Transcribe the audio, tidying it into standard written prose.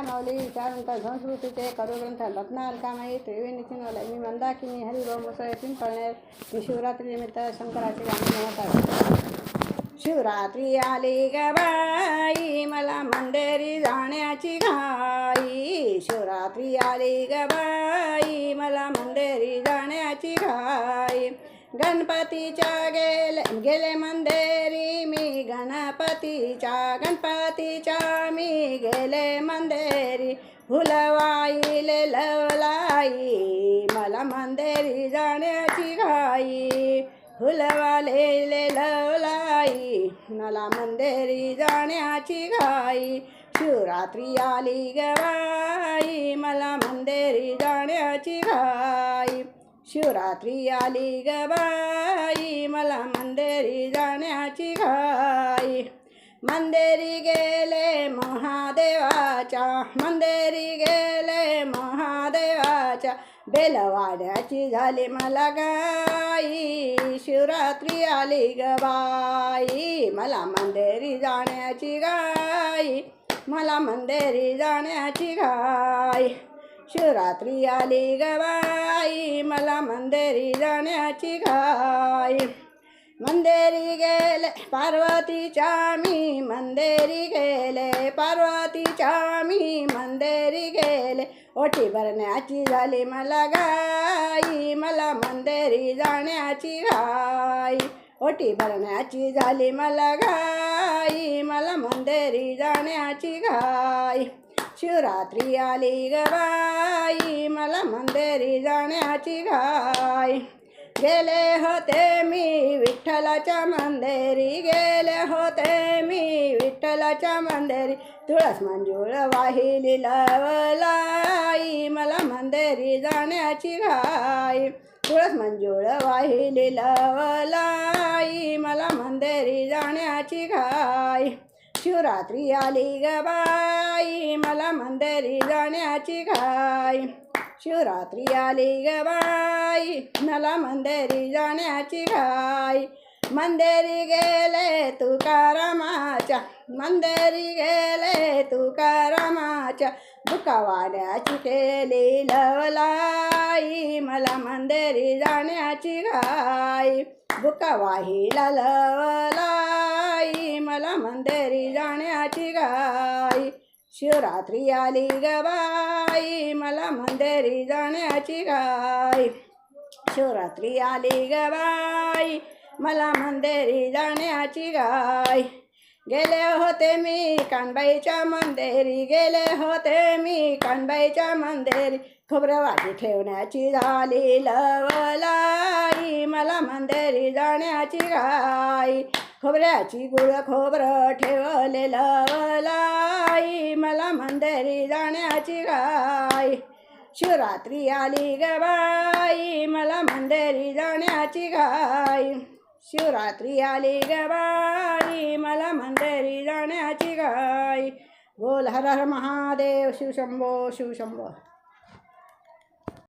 माऊली त्यानंतर संस्कृतीचे करुग्रंथ रत्नालकामाई त्रिवेणीतीनवले मी मंदाकिनी हरिभाऊ मुसळे पिंपळनेर मी शिवरात्री निमित्त शंकराचे गाणे म्हणत आहे. शिवरात्री आली ग बाई मला मंदिरी जाण्याची घाई. शिवरात्री आली ग बाई मला मंदिरी जाण्याची घाई. गणपतीच्या गेले मंदिरी मी गणपतीच्या मी गेले मंदिरी. फुलवाईले लवलाई मला मंदिरी जाण्याची घाई. फुलवालेले लवलाई मला मंदिरी जाण्याची घाई. शिवरात्री आली ग बाई मला मंदिरी जाण्याची घाई. शिवरात्री आली ग बाई मला मंदिरी जाण्याची घाई. मंदिरी गेले महादेवाच्या बेलवाड्याची झाली मला गाई. शिवरात्री आली ग बाई मला मंदिरी जाण्याची घाई. मला मंदिरी जाण्याची घाई. शिवरात्री आली ग बाई मला मंदिरी जाण्याची घाई. मंदिरी गेले पार्वतीच्या मी मंदिरी गेले गेले. ओटी भरण्याची झाली मला गाई. मला मंदिरी जाण्याची घाई. ओटी भरण्याची झाली मला गाई. मला मंदिरी जाण्याची घाई. शिवरात्री आली ग बाई मला मंदिरी जाण्याची घाई. गेले होते मी विठ्ठलाच्या मंदिरी तुळस मंजूळ वाहिली लवलाई मला मंदिरी जाण्याची घाई. तुळस मंजूळ वाहिली लवलाई मला मंदिरी जाण्याची घाई. शिवरात्री आली ग बाई मला मंदिरी जाण्याची घाई. शिवरात्री आली ग बाई मला मंदिरी जाण्याची घाई. मंदिरी गेले तुकारामाच्या बुकावाड्याची केली लवलाई मला मंदिरी जाण्याची घाई. बुकावाहीला लवलाई मला मंदिरी जाण्याची घाई. शिवरात्री आली ग बाई मला मंदिरी जाण्याची घाई. शिवरात्री आली ग बाई मला मंदिरी जाण्याची घाई. गेले होते मी कानबाईच्या मंदिरी खोबरवाटी ठेवण्याची झाली लवलाई मला मंदिरी जाण्याची घाई. खोबऱ्याची खोबरं ठेवले लवलाई मला मंदिरी जाण्याची घाई. शिवरात्री आली ग बाई मला मंदिरी जाण्याची घाई. शिवरात्री आली ग बाई मला मंदिरी जाण्याची घाई. बोल हर हर महादेव शिव शंभो शिव शंभो.